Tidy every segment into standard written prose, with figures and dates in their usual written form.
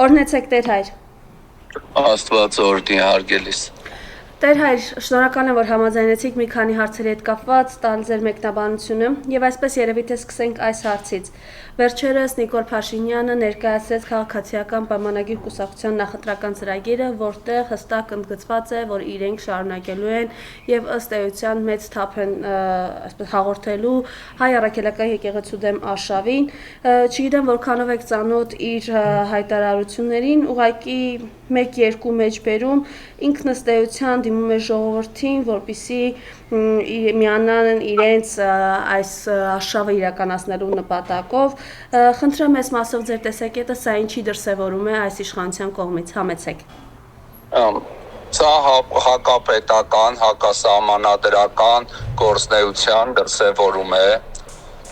Օրհնեցեք Տեր հայր։ Աստված օրհնի հարգելիս։ Տեր հայր, շնորհակալ եմ, որ համաձայնեցիք մի քանի հարցերի հետ կապված տալ ձեր մեկնաբանությունը, եւ այսպես երևի թե սկսենք այս հարցից։ Վերջերս Նիկոլ Փաշինյանը ներկայացրեց քաղաքացիական պայմանագիր կուսակցության նախընտրական ծրագիրը, որտեղ հստակ ընդգծված է, որ իրենք շարունակելու են եւ ըստ էության մեծ թափ են այսպես հաղորդելու հայ առաքելական եկեղեցու դեմ արշավին։ Չգիտեմ որքանով եք ծանոթ իր հայտարարություններին, ուղղակի 1-2 մեջբերում ինքն ըստ էության դիմում է ժողովրդին, որպեսզի միանան իրենց այս արշավը իրականացնելու նպատակով։ Խնդրեմ ես մասով ձեր տեսակետը, սա ինչի դրսևորում է այս իշխանության կողմից, համեցեք։ Սա հակապետական, հակասահմանադրական գործնեության դրսևորում է։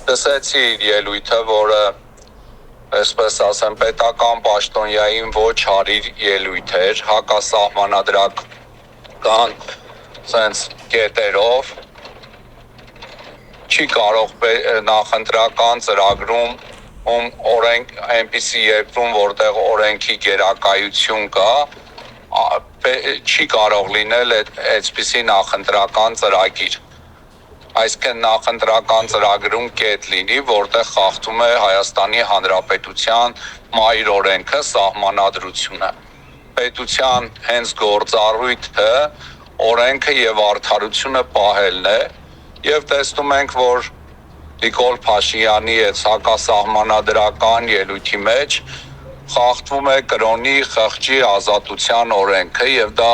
Տեսեցի ելույթը, որը այսպես ասեմ, պետական պաշտոնյային ոչ հարիր ելույթ էր, հակասահմանադրական սենց կետերով, չի կարող նախընտրական ծրագրում օրենք այնպիսի երկրում, որտեղ օրենքի գերակայություն կա, չի կարող լինել այդպիսի նախընտրական ծրագիր։ Այսինքն նախընտրական ծրագրում կետ լինի, որտեղ խախտում է Հայաստանի Հանրապետության մայր օրենքը, սահմանադրությունը։ Պետության հենց գործառույթը օրենքը եւ արդարությունը պահելն է, եւ տեսնում ենք, որ Նիկոլ Փաշինյանի այդ հակասահմանադրական ելույթի մեջ խախտվում է կրոնի, խղճի ազատության օրենքը եւ դա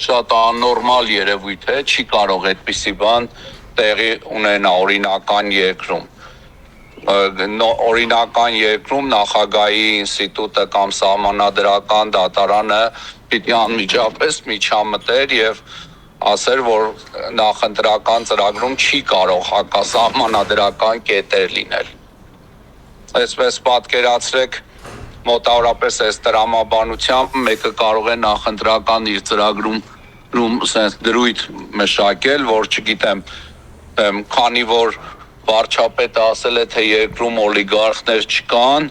շատ աննորմալ երևույթ է, չի կարող այդպիսի բան տեղի ունենա օրինական երկրում։ Օրինական երկրում նախագահի ինստիտուտը կամ սահմանադրական դատարանը պիտի անմիջապես միջամտեր եւ ասեր, որ նախընտրական ծրագրում չի կարող հակասահմանադրական կետեր լինել։ Այսպես պատկերացրեք, մոտավորապես այս տրամաբանությամբ մեկը կարող է նախընտրական իր ծրագրում sense դրույթ մշակել, որ չգիտեմ, քանի որ վարչապետը ասել է, թե երկրում օլիգարխներ չկան,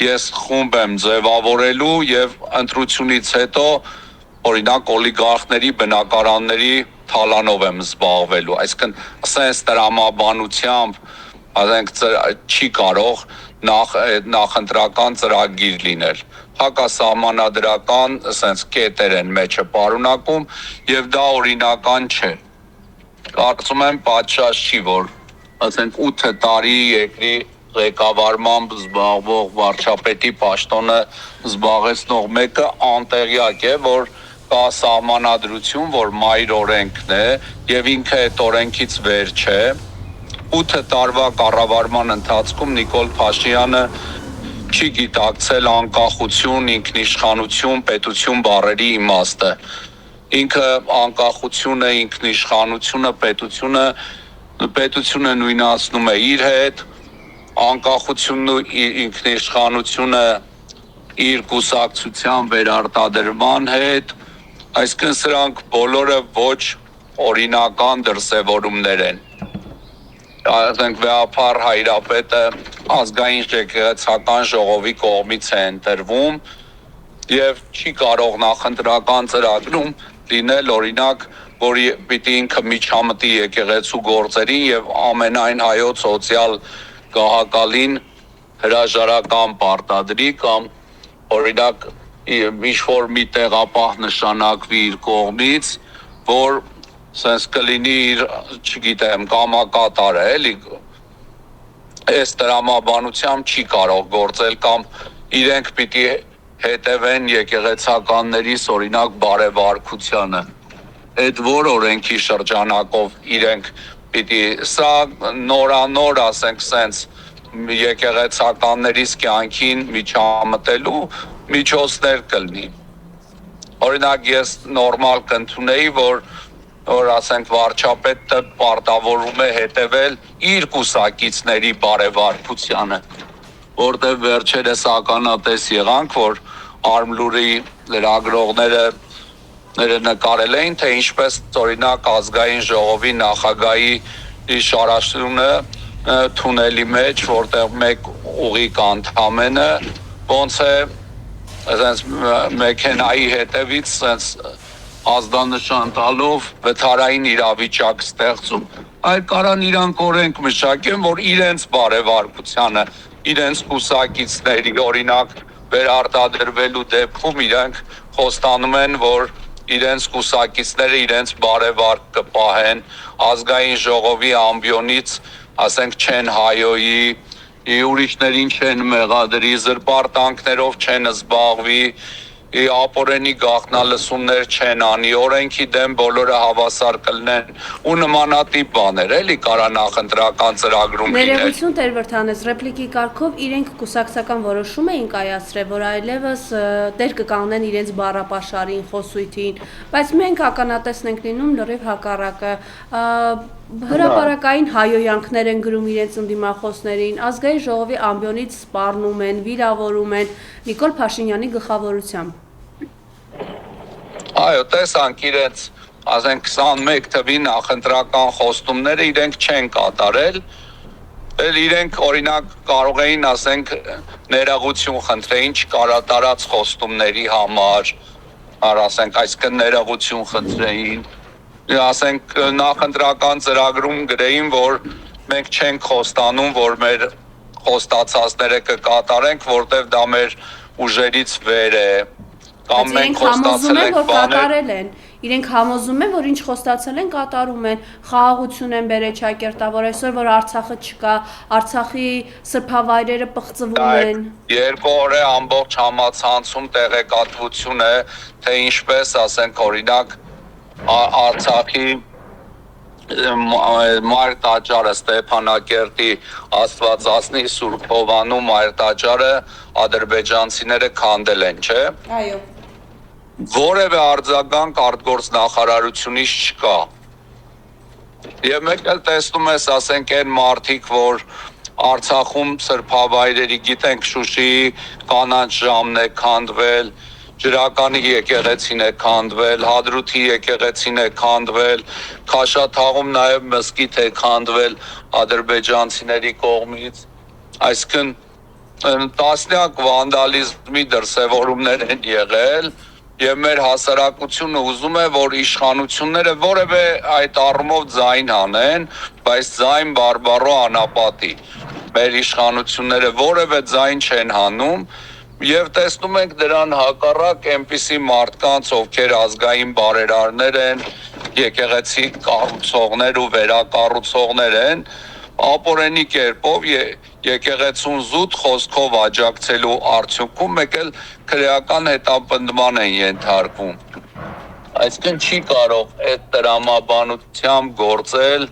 ես խումբ եմ ձևավորելու եւ ընտրությունից հետո օրինակ օլիգարխների բնակարանների թալանով եմ զբաղվելու։ Այսինքն sense տրամաբանությամբ ասենք չի կարող նախընտրական ծրագիր լինել։ Հակասահմանադրական sense կետեր են մեջը պարունակում եւ դա օրինական չէ։ Կարծում եմ պատշաճ չի, որ ասենք 8 տարի երկրի ղեկավարմամբ զբաղվող վարչապետի պաշտոնը զբաղեցնող մեկը անտեղյակ է, որ կա սահմանադրություն, որ մայր օրենքն է եւ ինքը այդ օրենքից վեր չէ։ 8 տարվա կառավարման ընթացքում Նիկոլ Փաշինյանը չի գիտակցել անկախություն, ինքնիշխանություն, պետություն բառերի իմաստը։ Ինքը անկախությունը, ինքնիշխանությունը, պետությունը նույնացնում է իր հետ, անկախությունն ու ինքնիշխանությունը իր կուսակցության վերարտադրման հետ, այսինքն սրանք բոլորը ոչ օրինական դրսևորումներ են։ Ասենք վեհափառ հայրապետը ազգային եկեղեցական ժողովի կողմից է ընտրվում եւ չի կարող նախընտրական ծրագրում լինել օրինակ, որ պիտի ինքը միջամտի եկեղեցու գործերին եւ ամենայն հայոց սոցիալ գահակալին հրաժարական պարտադրի կամ օրինակ ինչ-որ մի տեղապահ նշանակվի իր կողմից, որ sense կլինի իր, չգիտեմ, կամակատարը, էլի այս տրամաբանությամբ չի կարող գործել կամ իրենք պիտի հետևեն եկեղեցականներիս օրինակ բարեվարկությանը։ Այդ որ օրենքի շրջանակով իրենք պիտի սա նորանոր ասենք sense եկեղեցականներիս կյանքին միջամտելու միջոցներ կլինի։ Օրինակ ես նորմալ կընդունեի, որ ասենք վարչապետը պարտավորում է հետևել իր կուսակիցների բարեվարկությանը, որտեղ վերջերս ականատես եղանք, որ Արմլուրի լրագրողները նկարել էին, թե ինչպես օրինակ ազգային ժողովի նախագահի շարաշտությունը թունելի մեջ, որտեղ մեկ ուղիղ անդամենը ոնց է այսպես մեքենայի հետևից այսպես ազդանշան տալով վթարային իրավիճակ ստեղծում, այլ կարան իրանք օրենք մշակեն, որ իրենց բարևարկությանը, իրենց կուսակիցների օրինակ վերարտադրվելու դեպքում իրենք խոստանում են, որ իրենց կուսակիցները իրենց բարևարկ կպահեն, ազգային ժողովի ամբիոնից, ասենք չեն հայոյի, ուրիշներին չեն մեղադրի, զրպարտանքներով չեն զբաղվի, ապօրենի գաղտնալսումներ չեն անի, օրենքի դեմ բոլորը հավասար կլինեն ու նմանատիպ բաներ, էլի կարա նախընտրական ծրագրում լինել։ Ներողություն Տեր Վրդանես, ռեպլիկի կարգով իրենք կուսակցական որոշում էին կայացրել, որ այլևս դեր կկանեն իրենց բառապաշարին, խոսույթին, բայց մենք ականատեսն ենք լինում լրիվ հակառակը։ Հրապարակային հայոյանքներ են գրում իրենց ընդդիմախոսներին, ազգային ժողովի ամբիոնից սպառնում են, վիրավորում են Նիկոլ Փաշինյանի գլխավորությամբ։ Այո, տեսանք իրենց, ասենք 21 թվի նախընտրական խոստումները իրենք չեն կատարել, իրենք օրինակ կարող էին, ասենք, ներողություն խնդրեին չկարատարած խոստումների համար, ասենք, այսինքն ներողություն խնդրեին, ասենք նախընտրական ծրագրում գրեին, որ մենք չենք խոստանում, որ մեր խոստացածները կկատարենք, որտեղ դա մեր ուժերից վեր է, կամ մենք խոստացել ենք բաներ։ Իրենք համոզում են, որ ինչ խոստացել են կատարում են, խաղաղություն են բերել Չակերտավոր, այսօր որ Արցախը չկա, Արցախի սրբավայրերը պղծվում են։ Երկու օր է ամբողջ համացանցում տեղեկատվություն է, թե ինչպես, ասենք, օրինակ Արցախի Մայր տաճարը Ստեփանակերտի Աստվածածնի Սուրբ Հովանու Մայր տաճարը ադրբեջանցիները քանդել են, չէ՞։ Այո։ Որևէ արձագանք արտգործնախարարությունից չկա։ Եվ մեկ էլ տեսնում ես, ասենք, այն մարդիկ, որ Արցախում սրբավայրերի, գիտենք Շուշիի կանաչ ժամն է քանդվել, Ջրականի եկեղեցին է քանդվել, Հադրութի եկեղեցին է քանդվել, Քաշաթաղում նաև մզկիթ է քանդվել ադրբեջանցիների կողմից, այսինքն տասնյակ վանդալիզմի դրսևորումներ են եղել, եւ մեր հասարակությունը ուզում է, որ իշխանությունները որևէ այդ առումով ձայն հանեն, բայց ձայն բարբառո անապատի։ Մեր իշխանությունները որևէ ձայն չեն հանում, եւ տեսնում ենք դրան հակառակ այնպիսի մարդկանց, ովքեր ազգային բարերարներ են, եկեղեցի կառուցողներ ու վերակառուցողներ են, ապօրենի կերպով եկեղեցուն զուտ խոսքով աջակցելու արդյունքում մեկ էլ քրեական հետապնդման են ենթարկվում։ Այսինքն չի կարող այդ տրամաբանությամբ գործել,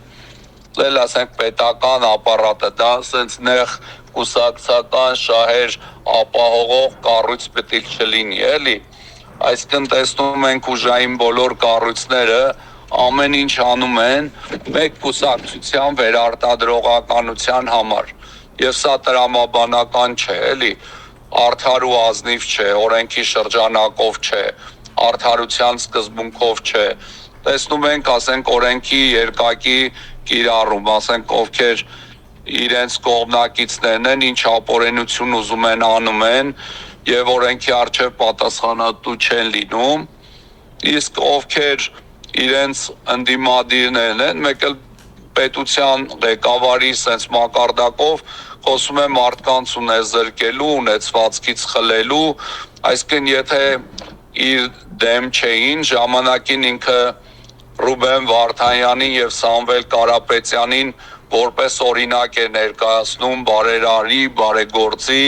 ասենք պետական ապարատը, դա ասենց նեղ կուսակցական շահեր ապահովող կառույց պետք է չլինի, էլի։ Այսինքն տեսնում ենք ուժային բոլոր կառույցները ամեն ինչ անում են մեկ կուսակցության վերարտադրողականության համար։ Եվ սա տրամաբանական չէ, էլի, արդար ու ազնիվ չէ, օրենքի շրջանակով չէ, արդարության սկզբունքով չէ։ Տեսնում ենք, ասենք, օրենքի երկակի կիրառում, ասենք, ովքեր իրենց կողմնակիցներն են, ինչ ապօրենություն ուզում են անում են եւ օրենքի առջեւ պատասխանատու չեն լինում, իսկ ովքեր իրենց ընդդիմադիրներն են, մեկ էլ պետության ղեկավարի sense մակարդակով խոսում է մարդկանց ունեզրկելու, ունեցվածքից խլելու, այսինքն եթե իր դեմ չէին, ժամանակին ինքը Ռուբեն Վարդանյանին եւ Սամվել Կարապետյանին որպես օրինակ է ներկայացնում բարերարի, բարեգործի,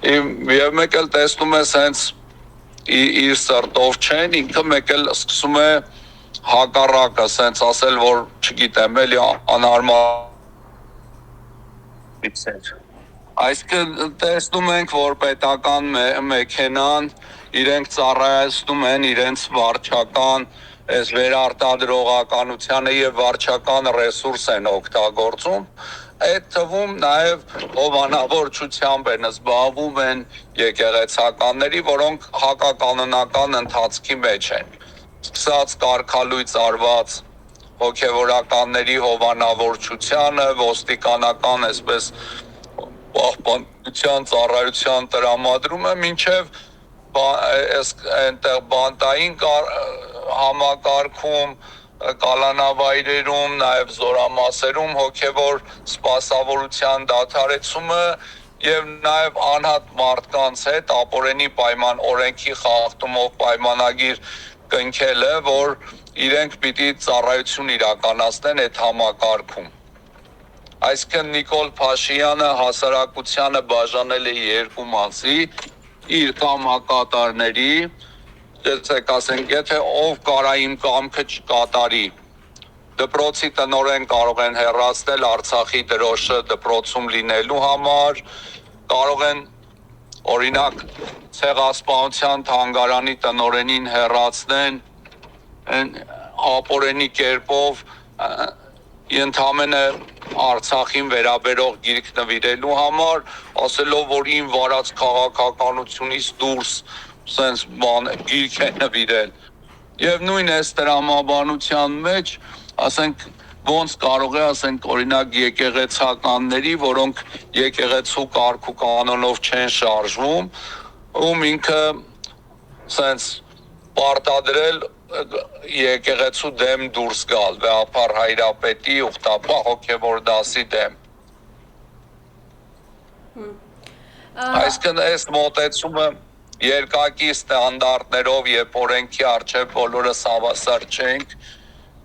եւ մեկ էլ տեսնում ես հենց իր սրտով չեն, ինքը մեկ էլ սկսում է հակառակը, սենց ասել, որ չգիտեմ, էլի անհարմար։ Այսինքն տեսնում ենք, որ պետական մեքենան իրենք ծառայեցնում են իրենց վարչական այս վերարտադրողականությանը եւ վարչական ռեսուրս են օգտագործում, այդ թվում նաեւ հովանավորչությամբ են զբաղվում են եկեղեցականների, որոնք հակականոնական ընթացքի մեջ են, սկսած կարգալույծ արված հոգեվորականների հովանավորչությանը, ոստիկանական այսպես պահպանության ծառայության տրամադրումը, մինչև այնտեղ բանտային համակարգում, կալանավայրերում, նաև զորամասերում հոգևոր սպասավորության դադարեցումը եւ նաև անհատ մարդկանց հետ ապօրինի օրենքի խախտումով պայմանագիր կնքելը, որ իրենք պիտի ծառայություն իրականացնեն այդ համակարգում։ Այսինքն Նիկոլ Փաշինյանը հասարակությանը բաժանել է երկու մասի, իր կամակատարների, ասենք, եթե ով կարա իմ կամքը չկատարի, դպրոցի տնօրեն կարող են հեռացնել Արցախի դրոշը դպրոցում լինելու համար, կարող են օրինակ ցեղասպանության թանգարանի տնօրենին հեռացնեն ապօրինի կերպով ընդամենը Արցախին վերաբերող գիրք նվիրելու համար, ասելով, որ ին վարած քաղաքականությունից դուրս սենց գիրք է նվիրել։ Եվ նույն այս տրամաբանության մեջ, ասենք, ոնց կարող է, ասենք, օրինակ եկեղեցականների, որոնք եկեղեցու կարգ ու կանոնով չեն շարժվում, ում ինքը սենց պարտադրել եկեղեցու դեմ դուրս գալ, Վեհափար Հայրապետի ուխտապահ հոգևոր դասի դեմ։ Այսինքն այս մոտեցումը երկակի ստանդարտներով եւ օրենքի առջեւ բոլորս հավասար չենք,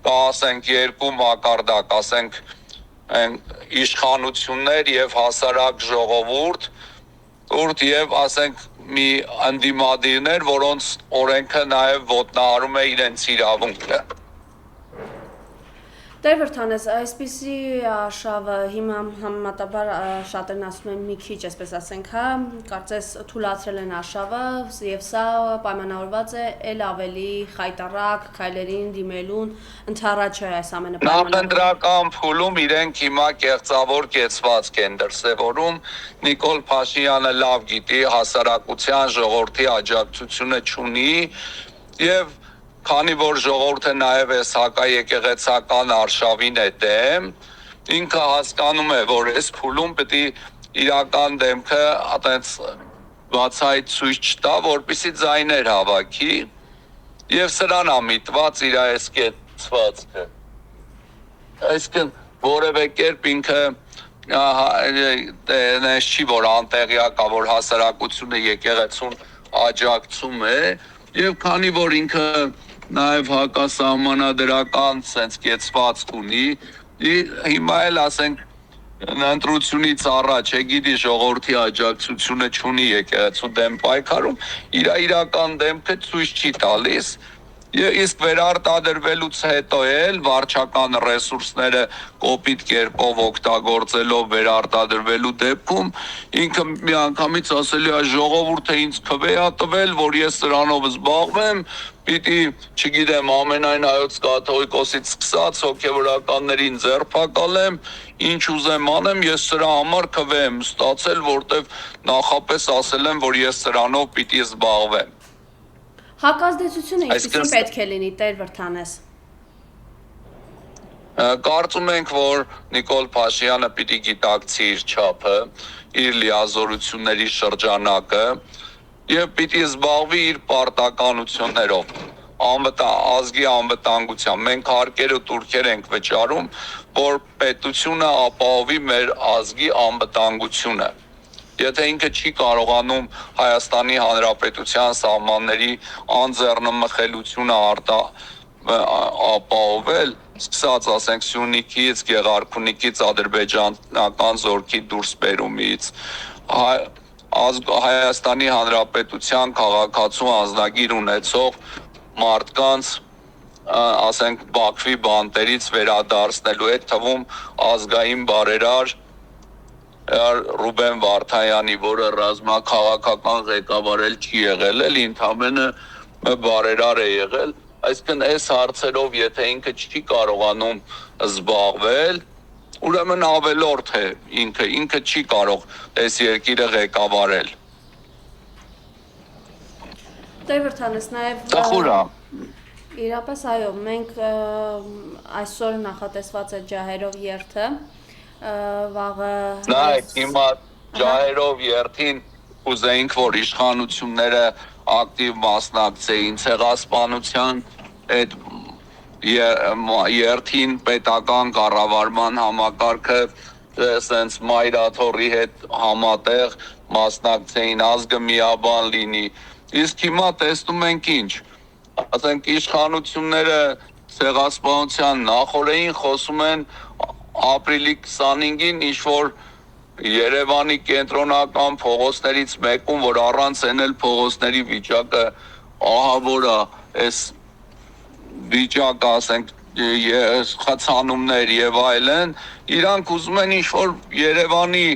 կա ասենք երկու մակարդակ, ասենք իշխանություններ եւ հասարակ ժողովուրդ, եւ ասենք մի անդիմադիրներ, որոնց օրենքը նաև ոտնահարում է իրենց իրավունքը։ Տեր Վրդանես, այսպիսի արշավը հիմա համեմատաբար շատերն ասում են մի քիչ, այսպես ասենք, հա, կարծես թուլացրել են արշավը եւ սա պայմանավորված է ել ավելի խայտառակ քայլերին դիմելուն, ընդառաջ է այս ամենը պայմանավորված։ Նախընտրական փուլում իրենք հիմա կեղծավոր կեցվածք են դրսևորում, Նիկոլ Փաշինյանը լավ գիտի, հասարակության ժողովրդի աջակցությունը չունի եւ քանի որ ժողովուրդը նաև այս հակաեկեղեցական արշավին է դեմ, ինքը հասկանում է, որ այս փուլում պետք է իրական դեմքը այտենց բացահայտ ցույց չտա, որպեսզի ձայներ հավաքի եւ սրան է միտված իր այս կեցվածքը։ Այսինքն որևէ կերպ ինքը նես չի, որ անտեղյակ է, որ հասարակությունը եկեղեցուն աջակցում է եւ քանի որ ինքը նաև հակասահմանադրական սենց կեցվածք ունի, հիմա էլ ասենք ընտրությունից առաջ գիտի ժողովրդի աջակցությունը չունի եկեղեցու դեմ պայքարում, իր իրական դեմքը ցույց չի տալիս, իսկ վերարտադրվելուց հետո էլ վարչական ռեսուրսները կոպիտ կերպով օգտագործելով վերարտադրվելու դեպքում ինքը միանգամից ասելի է ժողովուրդը ինձ քվե է տվել, որ ես սրանով զբաղվեմ, պիտի, չգիտեմ, ամենայն հայոց կաթողիկոսից սկսած հոգևորականներին ձերբակալեմ, ինչ ուզեմ անեմ, ես սրա համար քվե եմ ստացել, որտեվ նախապես ասել եմ, որ ես սրանով պիտի զբաղվեմ։ Հակազդեցությունը ինչպիսի պետք է լինի, Տեր Վրդանես։ Կարծում ենք, որ Նիկոլ Փաշինյանը պիտի գիտակցի իր չափը, իր լիազորությունների շրջանակը եւ պիտի զբաղվի իր պարտականություններով, ազգի անվտանգությամբ։ Մենք հարկեր ու տուրքեր ենք վճարում, որ պետությունը ապահովի մեր ազգի անվտանգությունը։ Եթե ինքը չի կարողանում Հայաստանի Հանրապետության սահմանների անձեռնմխելությունը ապահովել, սկսած ասենք Սյունիքից, Գեղարքունիքից, ադրբեջանական զորքի դուրսբերումից, Հայաստանի Հանրապետության քաղաքացու անձնագիր ունեցող մարդկանց ասենք Բաքվի բանտերից վերադարձնելու այդ թվում ազգային բարերար Ռուբեն Վարդայանի, որը ռազմաքաղաքական ղեկավար էլ չի եղել, ընդհանրապես բարերար է եղել, այսինքն այս հարցերով եթե ինքը չի կարողանում զբաղվել, ուրեմն ավելորդ է ինքը չի կարող այս երկիրը ղեկավարել։ Տեր Վրդանես, նաև Տխուր է։ Իրապես այո, մենք այսօր նախատեսված է ջահերով երթը, վաղը նայեք հիմա ջահերով երթին կուզեինք, որ իշխանությունները ակտիվ մասնակցեին ցեղասպանության այդ երթին պետական կառավարման համակարգը սենց մայրաթորի հետ համատեղ մասնակցեին, ազգը միաբան լինի։ Իսկ հիմա տեսնում ենք ինչ, ասենք իշխանությունները ցեղասպանության նախորդին խոսում են ապրիլի 25-ին ինչ-որ Երևանի կենտրոնական փողոցներից մեկում, որ առանց են էլ փողոցների վիճակը ահավոր է, այս վիճակը, ասենք, խցանումներ եւ այլն, իրանք ուզում են ինչ-որ Երևանի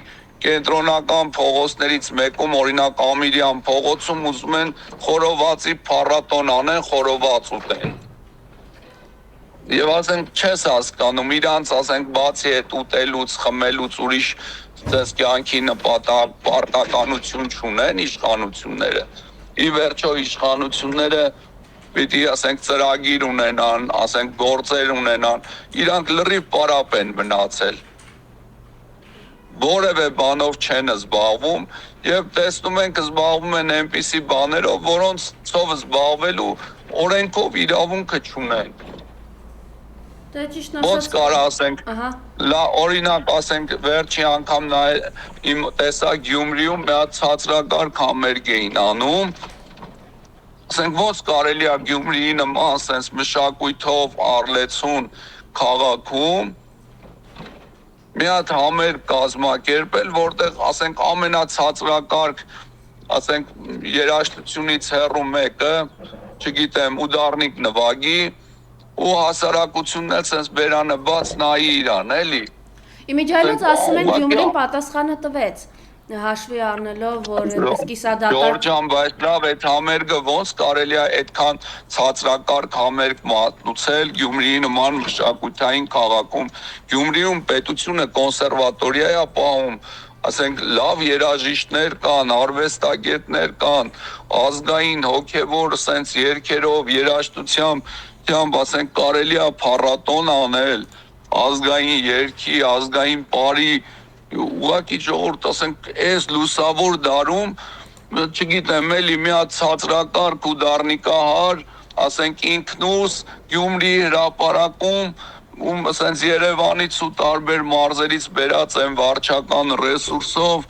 կենտրոնական փողոցներից մեկում, օրինակ Ամիրյան փողոցում ուզում են խորովածի փառատոն անեն, խորոված ուտեն։ Եվ ասենք չես հասկանում, իրանց ասենք բացի այդ ուտելուց, խմելուց ուրիշ դες կյանքի նպատակ, պարտականություն չունեն իշխանությունները։ Ի վերջո իշխանությունները պիտի ասենք ծրագիր ունենան, ասենք գործեր ունենան, իրանք լրիվ պարապ են մնացել։ Որևէ բանով չեն զբաղվում եւ տեսնում ենք զբաղվում են այնպիսի բաներով, որոնցով զբաղվելու օրենքով իրավունքը չունեն։ Դե ճիշտ Ոնց ասած, կարա ասենք, ահա, օրինակ ասենք վերջի անգամ իմ տեսա Գյումրիում մի հատ ցածրակարգ համերգ էին անում, ասենք ոնց կարելի է Գյումրիի նման ասենց մշակույթով առլեցուն քաղաքում մի հատ համերգ կազմակերպել, որտեղ ասենք ամենացածրակարգ ասենք երաժշտությունից հեռու մեկը, չգիտեմ, ուդարնիկ նվագի ու հասարակությունն էլ sense բերանը բաց նայի իրան, էլի։ իմիջիայլոց ասում են Գյումրին պատասխանը տվեց, հաշվի առնելով, որ այդպես կիսադատար Ժորժան, բայց լավ, այդ համերգը ոնց կարելի է այդքան ցածրակարգ համերգ մատուցել Գյումրիի նման մշակութային քաղաքում։ Գյումրիում պետությունը կոնսերվատորիա է պահում, ասենք լավ երաժիշտներ կան, արվեստագետներ կան, ազգային հոգևոր sense երգերով, երաժշտությամբ ասենք կարելի է փառատոն անել, ազգային երգի, ազգային պարի, ուղղակի ժողովուրդ, ասենք, այս լուսավոր դարում, չգիտեմ, էլի մի հատ ցածրակարգ ու դառնիկահար, ասենք ինքնուս Գյումրի հրապարակում, ում ասենց Երևանից ու տարբեր մարզերից բերած են վարչական ռեսուրսով,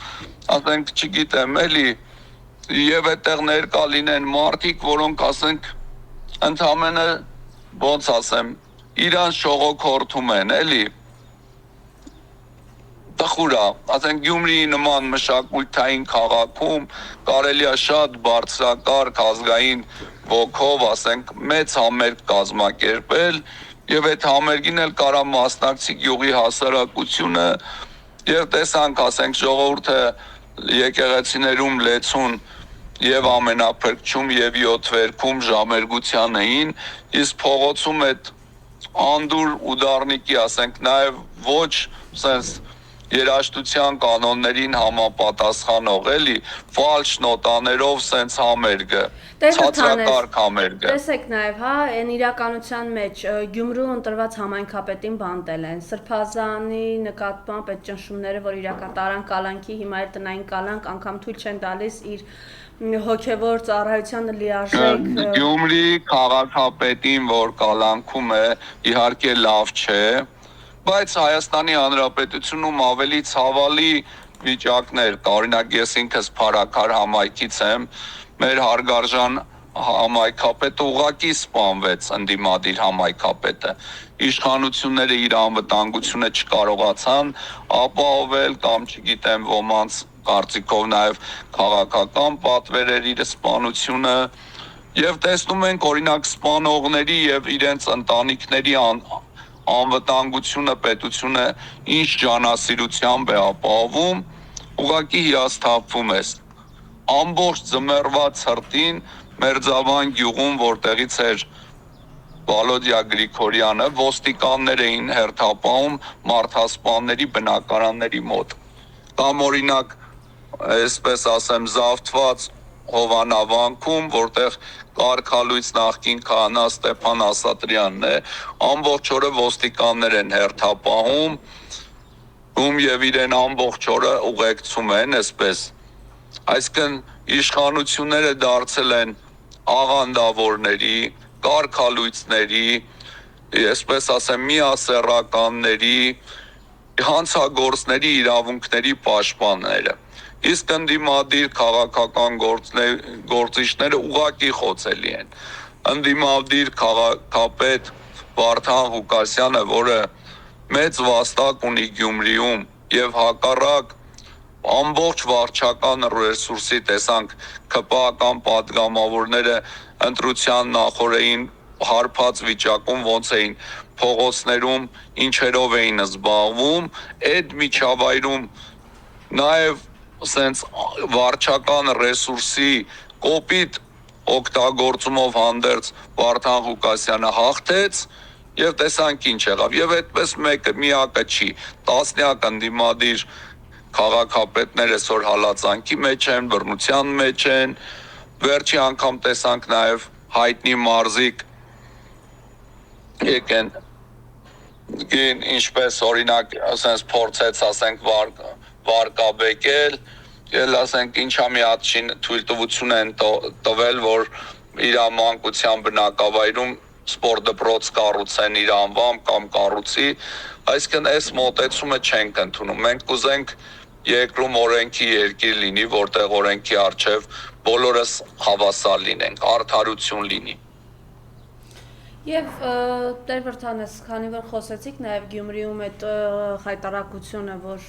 ասենք, չգիտեմ, էլի, եւ այդտեղ ներկա լինեն մարդիկ, որոնք ասենք ընդամենը ոնց ասեմ, իրան շողոքորթում են, էլի։ Տխուր է, ասենք Գյումրիի նման մշակութային քաղաքում կարելի է շատ բարձրակարգ ազգային ոգով, ասենք, մեծ համերգ կազմակերպել եւ այդ համերգին էլ կարա մասնակցի գյուղի հասարակությունը եւ տեսանք, ասենք, ժողովուրդը եկեղեցիներում լեցուն եւ ամենափրկչում եւ 7 վերքում ժամերգության էին, իսկ փողոցում այդ անդուր ուդարնիկի, ասենք, նաեւ ոչ sense երաժշտության կանոններին համապատասխանող, էլի, ֆալշ նոտաներով sense համերգը, ցածրակարգ համերգը։ Տեսեք նաև, հա, այն իրականության մեջ Գյումրու ընտրված համայնքապետին բանտել են, Սրբազանի նկատմամբ այդ ճնշումները, որ իրականատարան կալանքի, հիմա էլ տնային կալանք, անգամ թույլ չեն տալիս իր հոգևոր ծառայությանը լիարժեք Գյումրի քաղաքապետին, որ կալանքում է, իհարկե լավ չէ, բայց Հայաստանի Հանրապետությունում ավելի ցավալի վիճակներ կա, օրինակ ես ինքս փառաքար համայնքից եմ, մեր հարգարժան համայնքապետը ուղղակի սպանվեց, ընդդիմադիր համայնքապետը, իշխանությունները իր անվտանգությունը չկարողացան ապահովել կամ չգիտեմ ոմանց կարծիքով նաև քաղաքական պատվերեր իր սպանությունը եւ տեսնում ենք օրինակ սպանողների եւ իրենց ընտանիքների անվտանգությունը պետությունը ինչ ջանասիրությամբ է ապահովում, ուղղակի հիասթափվում ես։ Ամբողջ ձմեռվա ցրտին Մերձավան գյուղում, որտեղից էր Վալոդիա Գրիգորյանը, ոստիկաններ էին հերթապահում մարդասպանների բնակարանների մոտ։ Կամ օրինակ, այսպես ասեմ, զավթված Հովանավանքում, որտեղ կարգալույց նախկին քահանա Ստեփան Ասատրյանն է, ամբողջ օրը ոստիկաններ են հերթապահում, ում եւ իրեն ամբողջ օրը ուղեկցում են, այսպես Այսինքն իշխանությունները դարձել են աղանդավորների, կարգալույցների, այսպես ասեմ, միասեռականների, հանցագործների իրավունքների պաշտպանները։ Իսկ ընդդիմադիր քաղաքական գործիչները ուղակի խոցելի են։ Ընդդիմադիր քաղաքապետ Վարդան Ղուկասյանը, որը մեծ վաստակ ունի Գյումրիում եւ հակառակ ամբողջ վարչական ռեսուրսի տեսանք ԿՊԱ-ական падգամավորները ընտրության նախորդին հարբած վիճակում ոնց էին փողոցներում ինչերով էին զբաղվում, այդ միջավայրում նաև սենց վարչական ռեսուրսի կոպիտ օգտագործումով հանդերձ Վարդան Ղուկասյանը հաղթեց եւ տեսանք ինչ եղավ եւ այդպես մեկը միակը չի, տասնյակ ընդդիմադիր քաղաքապետներ այսօր հալածանքի մեջ են, բռնության մեջ են, վերջի անգամ տեսանք նաև հայտնի մարզիկ եկեն ինչպես օրինակ ասենք փորձեց ասենք վարկաբեկել, ել ասենք ինչա մի հատ թույլտվություն են տվել, որ իր մանկության բնակավայրում սպորտ դպրոց կառուցեն իր անվամբ կամ կառուցի, այսինքն այս մոտեցումը չենք ընդունում։ Մենք կուզենք երկրում օրենքի երկիր լինի, որտեղ օրենքի առջև բոլորս հավասար լինենք, արդարություն լինի։ Եվ Տեր Վրդանես, քանի որ խոսեցիք նաև Գյումրիում այդ խայտարակությունը, որ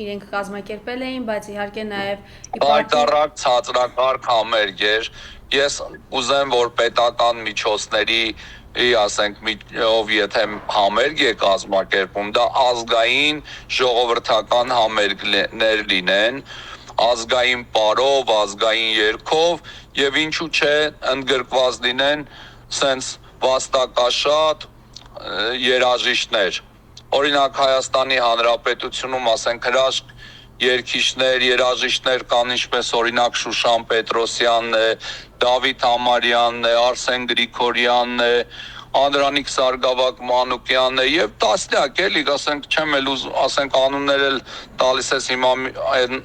իրենք կազմակերպել էին, բայց իհարկե նաև խայտարակ ցածրակարգ համերգ էր։ Ես ուզեմ, որ պետական միջոցների ասենք ով եթե համերգ է կազմակերպում, դա ազգային ժողովրդական համերգներ լինեն, ազգային պարով, ազգային երգով եւ ինչու՞ չէ ընդգրկված լինեն սենց վաստակաշատ երաժիշտներ։ Օրինակ Հայաստանի Հանրապետությունում ասենք հրաշք երգիչներ, երաժիշտներ կան, ինչպես օրինակ Շուշան Պետրոսյանն է, Դավիթ Համարյանն է, Արսեն Գրիգորյանն է, Անդրանիկ Սարգսակ Մանուկյանն է եւ տասնյակ էլի, ասենք չեմ էլ ասենք անուններ էլ տալիս ես հիմա այն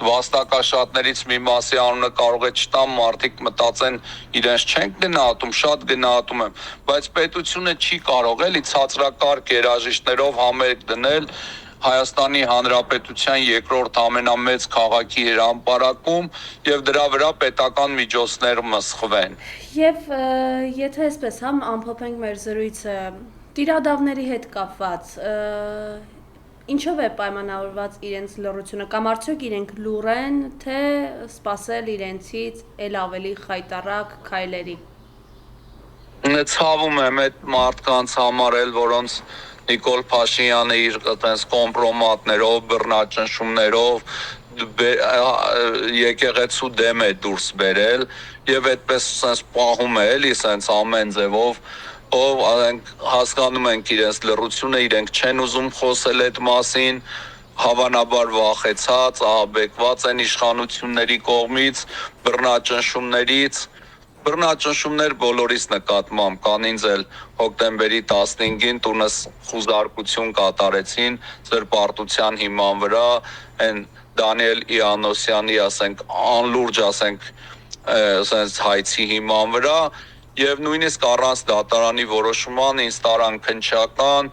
վաստակաշատներից մի մասի անունը կարող է չտամ, մարդիկ մտածեն իրենց չենք գնահատում, շատ գնահատում եմ, բայց պետությունը չի կարող էլի ցածրակարգ երաժիշտներով համերգ դնել Հայաստանի Հանրապետության երկրորդ ամենամեծ քաղաքի հրապարակում եւ դրա վրա պետական միջոցներ մսխվեն։ Եվ եթե այսպես ամփոփենք մեր զրույցը, տիրադավների հետ կապված, ինչով է պայմանավորված իրենց լռությունը, կամ արդյոք իրենք լուռ են, թե սпасել իրենցից ել ավելի խայտառակ քայլերի։ Ցավում եմ այդ մարդկանց համար էլ, որոնց Նիկոլ Փաշինյանը իր այտենց կոմպրոմատներով, բռնաճնշումներով եկեղեցու դեմ է դուրս բերել եւ այդպես sense պահում է էլի sense ամեն ձևով ով հասկանում ենք իրենց լռությունը, իրենք չեն ուզում խոսել այդ մասին, հավանաբար վախեցած, ահաբեկված են իշխանությունների կողմից, բռնաճնշումներ բոլորիս նկատմամբ կան, ինձ էլ հոկտեմբերի 15-ին տունս խուզարկություն կատարեցին զրպարտության հիման վրա, այն Դանիել Իանոսյանի, ասենք, անլուրջ, ասենք, ասենց հայցի հիման վրա եւ նույնիսկ առանց դատարանի որոշման ինձ տարան քննչական,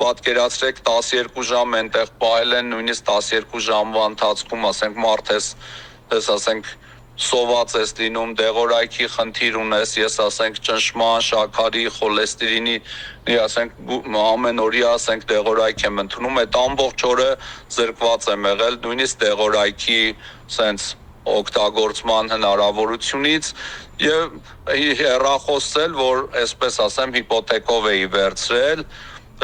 պատկերացրեք 12 ժամ այնտեղ պահել են, նույնիսկ 12 ժամվա ընթացքում, ասենք, մարդ ես ասենք սոված ես լինում, դեղորայքի խնդիր ունես, ես ասենք ճնշման, շաքարի, խոլեստերինի, ասենք ամեն օրյա ասենք դեղորայք եմ ընդունում, այդ ամբողջ օրը զրկված եմ եղել, նույնիսկ դեղորայքի սենց օգտագործման հնարավորությունից եւ հեռախոսել, որ այսպես ասեմ հիպոթեկով էի վերցրել,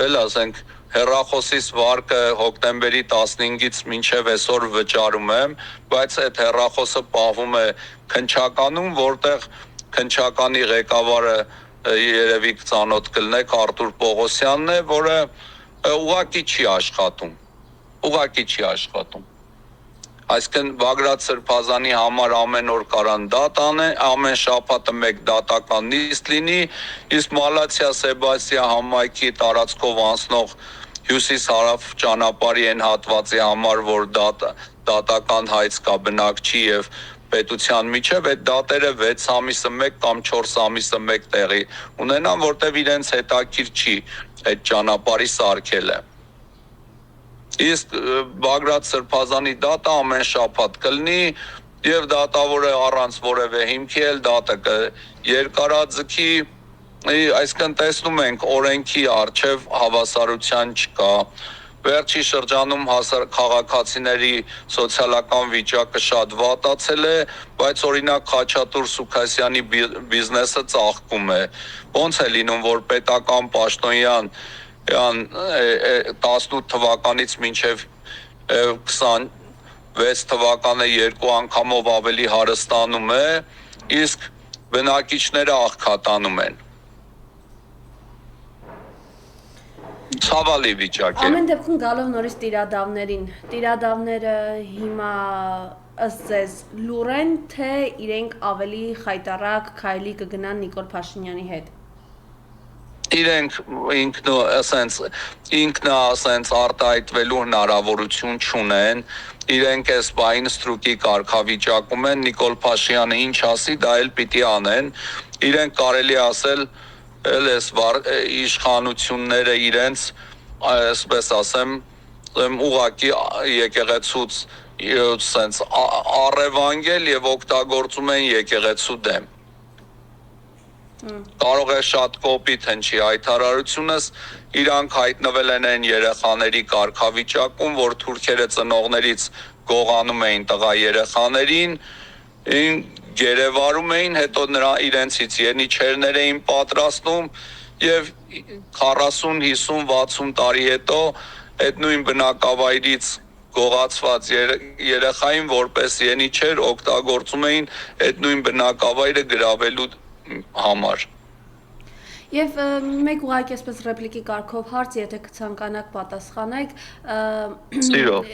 էլ ասենք հեռախոսիս վարկը հոկտեմբերի 15-ից մինչև այսօր վճարում եմ, բայց այդ հեռախոսը պահվում է քննչականում, որտեղ քննչականի ղեկավարը երևի ծանոթ կլինեք Արտուր Պողոսյանն է, որը ուղղակի չի աշխատում։ Այսինքն Բագրատ Սրբազանի համար ամեն օր կարան դատ անեն, ամեն շաբաթը մեկ դատական նիստ լինի, իսկ Մալացիա Սեբաստիա համայնքի տարածքով անցնող հյուսիս-հարավ ճանապարհի այն հատվածի համար, որ դատական հայց կա բնակչի եւ պետության միջև, այդ դատերը 6 ամիսը 1 կամ 4 ամիսը 1 տեղի ունենան, որտեվ իրենց հետաքրքիր չի այդ ճանապարհի սարքելը։ Իսկ Բագրատ Սրբազանի դատը ամեն շաբաթ կլինի եւ դատավորը առանց որևէ հիմքի էլ դատը երկարաձգի, այսինքն տեսնում ենք օրենքի առջև հավասարության չկա։ Վերջի շրջանում քաղաքացիների սոցիալական վիճակը շատ վատացել է, բայց օրինակ Խաչատուր Սուքասյանի բիզնեսը ծաղկում է։ Ոնց է լինում, որ պետական պաշտոնյան 18 թվականից մինչև 26 թվականը 2 անգամով ավելի հարստանում է, իսկ բնակիչները աղքատանում են։ Ցավալի վիճակ է։ Ամեն դեպքում գալով նորից տիրադավներին, տիրադավները հիմա ըստ ձեզ լուր են, թե իրենք ավելի խայտառակ քայլի կգնան Նիկոլ Փաշինյանի հետ։ Իրենք ինքնա արտահայտվելու հնարավորություն չունեն, իրենք այս բային ստրուկի կարգավիճակում են, Նիկոլ Փաշինյանը ինչ ասի, դա էլ պիտի անեն, իրենք կարելի ասել այս իշխանությունները իրենց, այսպես ասեմ, ուղղակի եկեղեցուց սենց առևանգել եւ օգտագործում են եկեղեցու դեմ։ Կարող է շատ կոպիտ հնչի հայտարարությունս, իրանք հայտնվել են այն երեխաների կարգավիճակում, որ թուրքերը ծնողներից գողանում էին տղա երեխաներին, գերեվարում էին, հետո նրա իրենցից ենիչերներ էին պատրաստում եւ 40, 50, 60 տարի հետո այդ նույն բնակավայրից գողացված երեխային որպես ենիչեր օգտագործում էին այդ նույն բնակավայրը գրավելու համար։ Եվ մեկ ուղղակի այսպես ռեպլիկի կարգով հարց, եթե կցանկանաք պատասխանեք, Սիրով։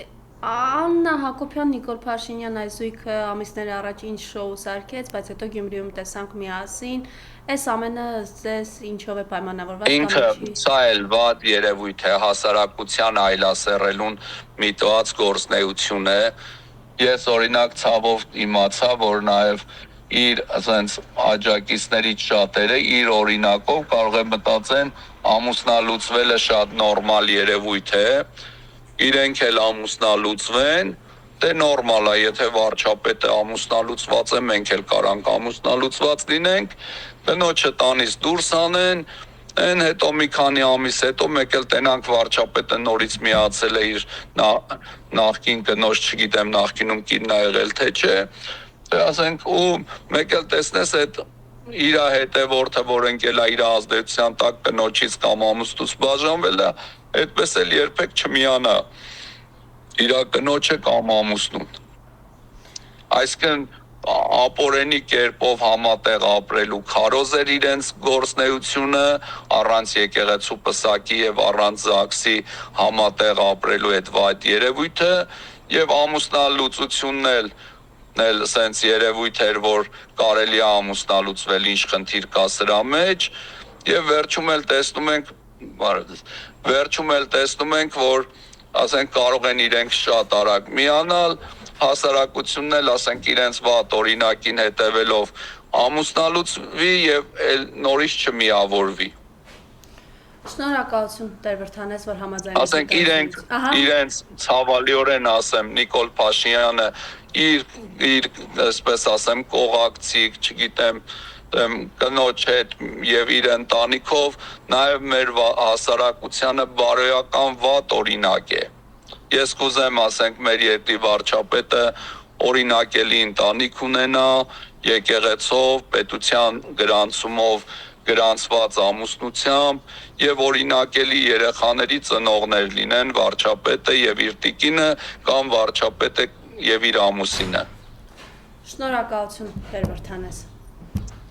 Աննա Հակոբյան, Նիկոլ Փաշինյան այս զույգը ամիսներ առաջ ինչ շոու սարքեց, բայց հետո Գյումրիում տեսանք միասին, այս ամենը ձեզ ինչով է պայմանավորված։ Ինքը սա էլ վատ երևույթ է, հասարակության այլասերելուն միտված գործնեություն է։ Ես օրինակ ցավով իմացա, որ նաև իր ասենց աջակիցներից շատերը իր օրինակով կարող է մտածեն ամուսնալուծվելը շատ նորմալ երևույթ է, իրենք էլ ամուսնալուծվեն, դե նորմալ է, եթե վարչապետը ամուսնալուծված է, մենք էլ կարանք ամուսնալուծված լինենք, կնոջը տանից դուրս անեն, այն հետո մի քանի ամիս հետո մեկ էլ տենանք վարչապետը նորից միացել է իր նախկին կնոջ, չգիտեմ նախկինում կինն ա եղել թե չէ, ասենք ու մեկ էլ տեսնես այդ իր հետևորդը, որ ընկել է իր ազդեցության տակ կնոջից կամ ամուսնուց բաժանվել է, այդպես էլ երբեք չմիանա իր կնոջը կամ ամուսնուն։ Այսինքն ապորենի կերպով համատեղ ապրելու քարոզ էր իրենց գործնեությունը, առանց եկեղեցու պսակի եւ առանց ԶԱԳՍ-ի համատեղ ապրելու այդ վատ երևույթը եւ ամուսնալուծությունն էլ սենց երևույթ էր, որ կարելի է ամուսնալուծվել, ինչ խնդիր կա սրա մեջ եւ վերջում էլ տեսնում ենք, որ ասենք կարող են իրենք շատ արագ միանալ, հասարակությունն էլ ասենք իրենց վատ օրինակին հետևելով ամուսնալուծվի եւ նորից չմիավորվի։ Շնորհակալություն Տեր Վրդանես, որ համաձայնեցիք։ Ասենք իրենց ցավալիորեն ասեմ, Նիկոլ Փաշինյանը իր այսպես ասեմ կողակցիկ, չգիտեմ, կնոջ հետ եւ իր ընտանիքով նաեւ մեր հասարակությանը բարոյական վատ օրինակ է։ Ես կուզեմ ասենք մեր երկրի վարչապետը օրինակելի ընտանիք ունենա, եկեղեցով, պետության գրանցումով գրանցված ամուսնությամբ եւ օրինակելի երեխաների ծնողներ լինեն վարչապետը եւ իր տիկինը կամ վարչապետը եւ իր ամուսինը։ Շնորհակալություն Տեր Վրդանես։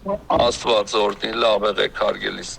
Աստված օրհնի, լավ եղեք հարգելիս։